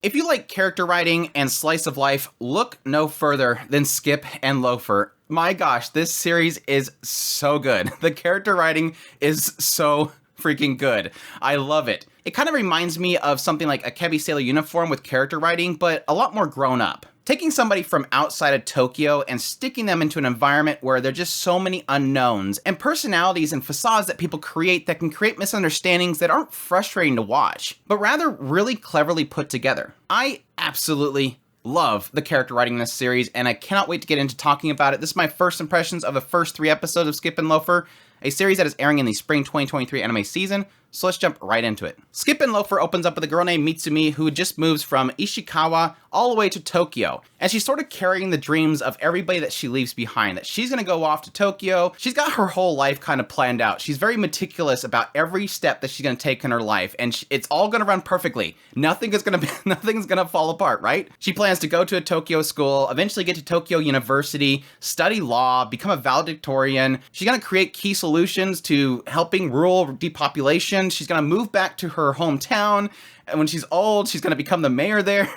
If you like character writing and slice of life, look no further than Skip and Loafer. My gosh, this series is so good. The character writing is so freaking good. I love it. It kind of reminds me of something like a Kebi Sailor Uniform with character writing, but a lot more grown up. Taking somebody from outside of Tokyo and sticking them into an environment where there are just so many unknowns and personalities and facades that people create that can create misunderstandings that aren't frustrating to watch, but rather really cleverly put together. I absolutely love the character writing in this series, and I cannot wait to get into talking about it. This is my first impressions of the first 3 episodes of Skip and Loafer, a series that is airing in the spring 2023 anime season, so let's jump right into it. Skip and Loafer opens up with a girl named Mitsumi who just moves from Ishikawa all the way to Tokyo, and she's sort of carrying the dreams of everybody that she leaves behind, that she's gonna go off to Tokyo. She's got her whole life kind of planned out. She's very meticulous about every step that she's gonna take in her life, and it's all gonna run perfectly. Nothing's gonna fall apart, right? She plans to go to a Tokyo school, eventually get to Tokyo University, study law, become a valedictorian. She's gonna create key solutions to helping rural depopulation. She's gonna move back to her hometown, and when she's old, she's gonna become the mayor there.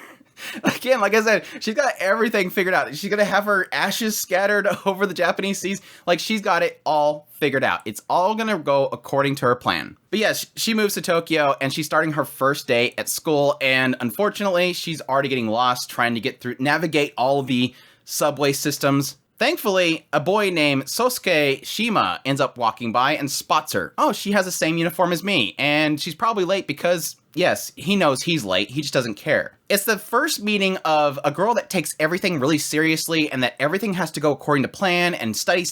Again, like I said, she's got everything figured out. She's gonna have her ashes scattered over the Japanese seas. Like, she's got it all figured out. It's all gonna go according to her plan. But yes, she moves to Tokyo and she's starting her first day at school, and unfortunately, she's already getting lost trying to navigate all of the subway systems. Thankfully, a boy named Sosuke Shima ends up walking by and spots her. Oh, she has the same uniform as me, and she's probably late because, yes, he knows he's late, he just doesn't care. It's the first meeting of a girl that takes everything really seriously and that everything has to go according to plan and study,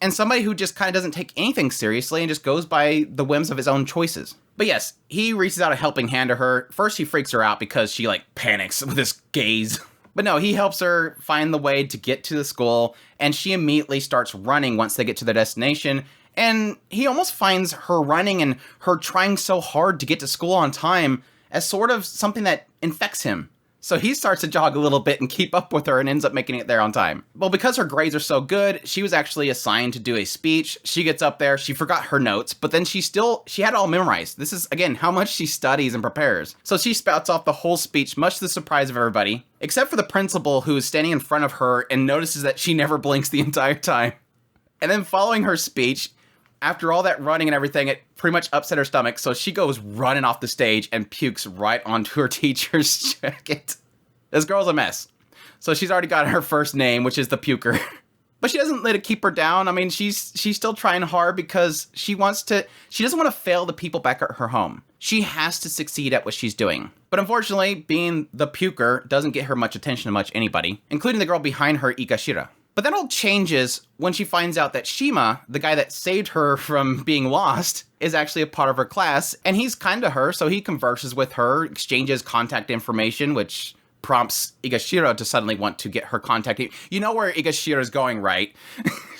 and somebody who just kind of doesn't take anything seriously and just goes by the whims of his own choices. But yes, he reaches out a helping hand to her. First, he freaks her out because she, panics with his gaze. But no, he helps her find the way to get to the school, and she immediately starts running once they get to their destination. And he almost finds her running and her trying so hard to get to school on time as sort of something that infects him. So he starts to jog a little bit and keep up with her and ends up making it there on time. Well, because her grades are so good, she was actually assigned to do a speech. She gets up there, she forgot her notes, but then she had it all memorized. This is, again, how much she studies and prepares. So she spouts off the whole speech, much to the surprise of everybody, except for the principal, who is standing in front of her and notices that she never blinks the entire time. And then following her speech, after all that running and everything, it pretty much upset her stomach, so she goes running off the stage and pukes right onto her teacher's jacket. This girl's a mess. So she's already got her first name, which is the puker. But she doesn't let it keep her down. I mean, she's still trying hard because she doesn't want to fail the people back at her home. She has to succeed at what she's doing. But unfortunately, being the puker doesn't get her much attention to much anybody, including the girl behind her, Igashira. But that all changes when she finds out that Shima, the guy that saved her from being lost, is actually a part of her class, and he's kind to her, so he converses with her, exchanges contact information, which prompts Igashira to suddenly want to get her contact. You know where Igashira is going, right?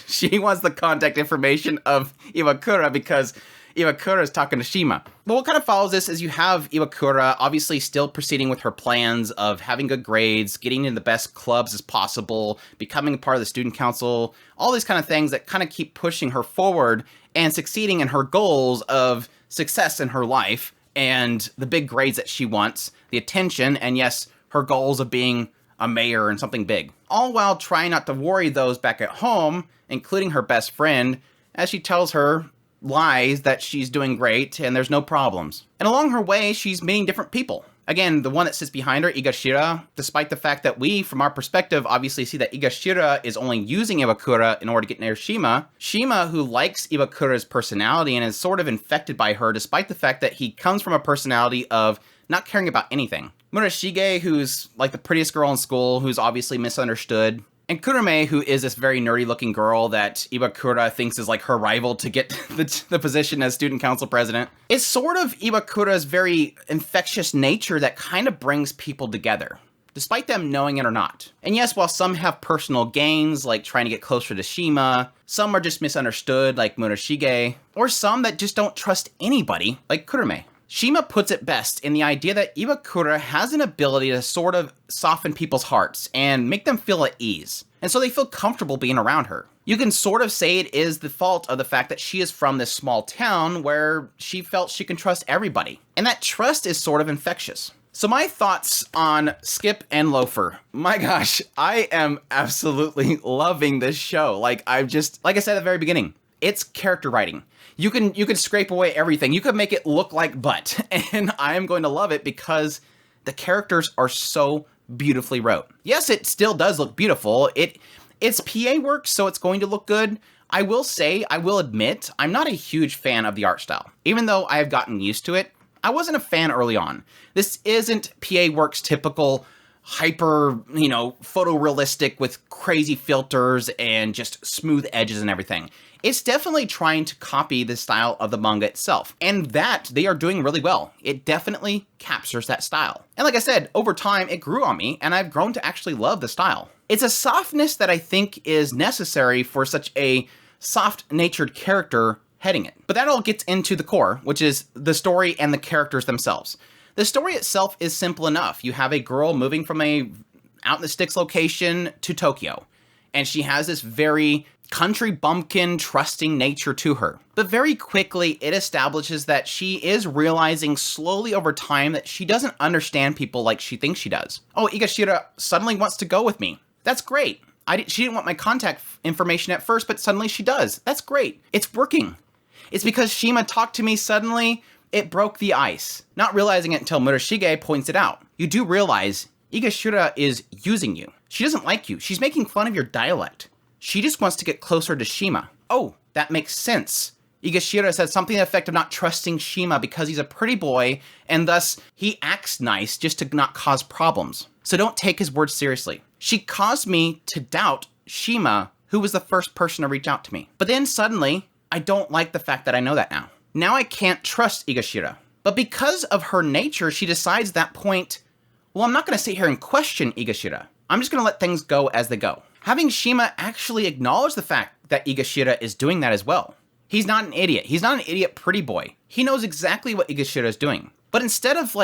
She wants the contact information of Iwakura because Iwakura is talking to Shima. But what kind of follows this is you have Iwakura obviously still proceeding with her plans of having good grades, getting into the best clubs as possible, becoming a part of the student council, all these kind of things that kind of keep pushing her forward and succeeding in her goals of success in her life and the big grades that she wants, the attention, and yes, her goals of being a mayor and something big. All while trying not to worry those back at home, including her best friend, as she tells her lies that she's doing great and there's no problems. And along her way, she's meeting different people. Again, the one that sits behind her, Igashira, despite the fact that we, from our perspective, obviously see that Igashira is only using Iwakura in order to get near Shima. Shima, who likes Iwakura's personality and is sort of infected by her, despite the fact that he comes from a personality of not caring about anything. Murashige, who's like the prettiest girl in school, who's obviously misunderstood. And Kurume, who is this very nerdy-looking girl that Iwakura thinks is like her rival to get the position as student council president. It's sort of Iwakura's very infectious nature that kind of brings people together, despite them knowing it or not. And yes, while some have personal gains, like trying to get closer to Shima, some are just misunderstood, like Murashige, or some that just don't trust anybody, like Kurume. Shima puts it best in the idea that Iwakura has an ability to sort of soften people's hearts and make them feel at ease, and so they feel comfortable being around her. You can sort of say it is the fault of the fact that she is from this small town where she felt she can trust everybody, and that trust is sort of infectious. So my thoughts on Skip and Loafer. My gosh, I am absolutely loving this show. Like I said at the very beginning, it's character writing. You can scrape away everything. You could make it look like butt, and I am going to love it because the characters are so beautifully wrote. Yes, it still does look beautiful. It's PA work, so it's going to look good. I will admit, I'm not a huge fan of the art style. Even though I have gotten used to it, I wasn't a fan early on. This isn't PA Works' typical hyper, photorealistic with crazy filters and just smooth edges and everything. It's definitely trying to copy the style of the manga itself, and that they are doing really well. It definitely captures that style. And like I said, over time, it grew on me, and I've grown to actually love the style. It's a softness that I think is necessary for such a soft-natured character heading it. But that all gets into the core, which is the story and the characters themselves. The story itself is simple enough. You have a girl moving from a out in the sticks location to Tokyo, and she has this very country bumpkin trusting nature to her. But very quickly, it establishes that she is realizing slowly over time that she doesn't understand people like she thinks she does. Oh, Higashira suddenly wants to go with me. That's great. She didn't want my contact information at first, but suddenly she does. That's great. It's working. It's because Shima talked to me suddenly, it broke the ice. Not realizing it until Murashige points it out. You do realize Higashira is using you. She doesn't like you. She's making fun of your dialect. She just wants to get closer to Shima. Oh, that makes sense. Higashira said something to the effect of not trusting Shima because he's a pretty boy, and thus he acts nice just to not cause problems. So don't take his words seriously. She caused me to doubt Shima, who was the first person to reach out to me. But then suddenly, I don't like the fact that I know that now. Now I can't trust Higashira. But because of her nature, she decides at that point, well, I'm not going to sit here and question Higashira. I'm just going to let things go as they go. Having Shima actually acknowledge the fact that Higashira is doing that as well. He's not an idiot. He's not an idiot pretty boy. He knows exactly what Higashira is doing. But instead of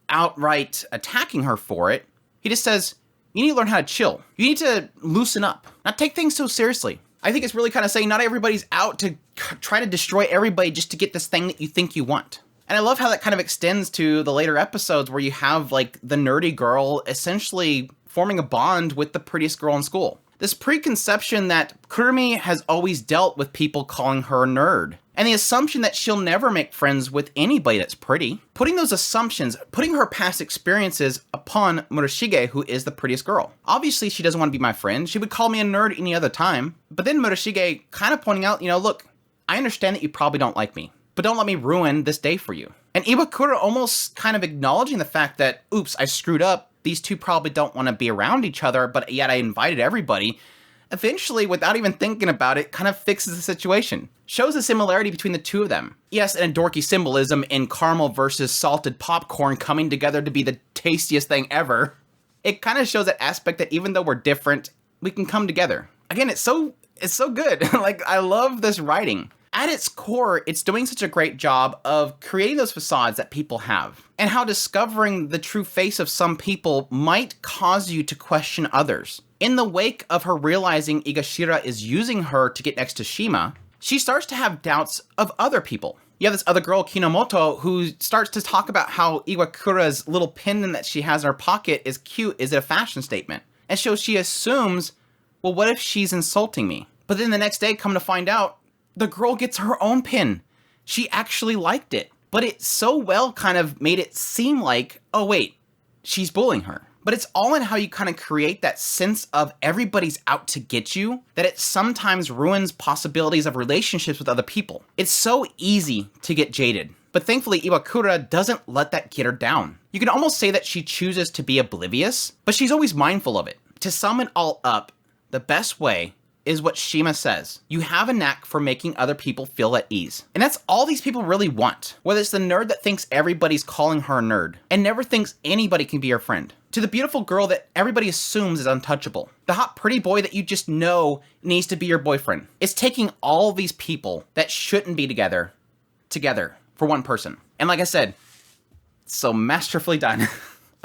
outright attacking her for it, he just says, you need to learn how to chill. You need to loosen up. Not take things so seriously. I think it's really kind of saying not everybody's out to try to destroy everybody just to get this thing that you think you want. And I love how that kind of extends to the later episodes where you have the nerdy girl essentially forming a bond with the prettiest girl in school. This preconception that Kurumi has always dealt with people calling her a nerd, and the assumption that she'll never make friends with anybody that's pretty. Putting those assumptions, putting her past experiences upon Murashige, who is the prettiest girl. Obviously, she doesn't want to be my friend. She would call me a nerd any other time. But then Murashige kind of pointing out, look, I understand that you probably don't like me, but don't let me ruin this day for you. And Iwakura almost kind of acknowledging the fact that, oops, I screwed up. These two probably don't want to be around each other, but yet I invited everybody. Eventually, without even thinking about it, kind of fixes the situation. Shows a similarity between the two of them. Yes, and a dorky symbolism in caramel versus salted popcorn coming together to be the tastiest thing ever. It kind of shows that aspect that even though we're different, we can come together. Again, it's so good. I love this writing. At its core, it's doing such a great job of creating those facades that people have, and how discovering the true face of some people might cause you to question others. In the wake of her realizing Higashira is using her to get next to Shima, she starts to have doubts of other people. You have this other girl, Kinomoto, who starts to talk about how Iwakura's little pendant that she has in her pocket is cute. Is it a fashion statement? And so she assumes, well, what if she's insulting me? But then the next day, come to find out, the girl gets her own pin. She actually liked it. But it so well kind of made it seem like, oh wait, she's bullying her. But it's all in how you kind of create that sense of everybody's out to get you, that it sometimes ruins possibilities of relationships with other people. It's so easy to get jaded. But thankfully, Iwakura doesn't let that get her down. You can almost say that she chooses to be oblivious, but she's always mindful of it. To sum it all up, the best way is what Shima says. You have a knack for making other people feel at ease. And that's all these people really want. Whether it's the nerd that thinks everybody's calling her a nerd and never thinks anybody can be her friend, to the beautiful girl that everybody assumes is untouchable, the hot pretty boy that you just know needs to be your boyfriend. It's taking all these people that shouldn't be together for one person. And like I said, so masterfully done.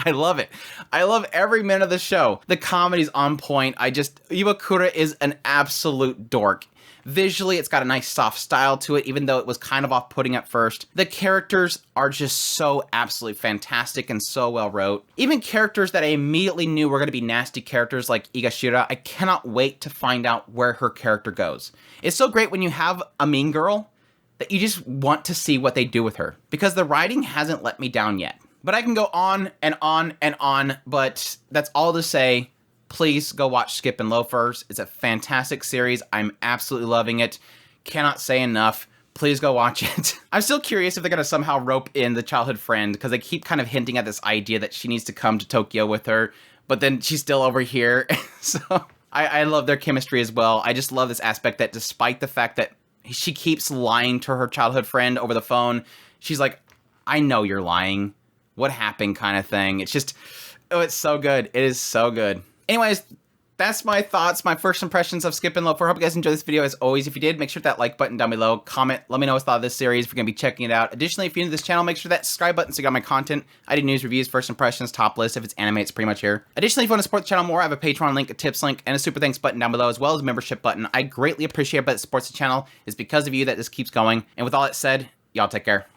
I love it. I love every minute of the show. The comedy's on point. Iwakura is an absolute dork. Visually, it's got a nice soft style to it, even though it was kind of off-putting at first. The characters are just so absolutely fantastic and so well wrote. Even characters that I immediately knew were going to be nasty characters like Igashira, I cannot wait to find out where her character goes. It's so great when you have a mean girl that you just want to see what they do with her, because the writing hasn't let me down yet. But I can go on and on and on, but that's all to say. Please go watch Skip and Loafers. It's a fantastic series. I'm absolutely loving it. Cannot say enough. Please go watch it. I'm still curious if they're going to somehow rope in the childhood friend, because they keep kind of hinting at this idea that she needs to come to Tokyo with her, but then she's still over here. So I love their chemistry as well. I just love this aspect that despite the fact that she keeps lying to her childhood friend over the phone, she's like, I know you're lying. What happened kind of thing. It's just, oh, it's so good. It is so good. Anyways, that's my thoughts, my first impressions of Skip and Loafer. Hope you guys enjoyed this video. As always, if you did, make sure to hit that like button down below. Comment, let me know what you thought of this series if you're going to be checking it out. Additionally, if you're new to this channel, make sure that subscribe button so you got my content. I do news, reviews, first impressions, top list. If it's anime, it's pretty much here. Additionally, if you want to support the channel more, I have a Patreon link, a tips link, and a super thanks button down below, as well as a membership button. I greatly appreciate it, but it supports the channel. It's because of you that this keeps going. And with all that said, y'all take care.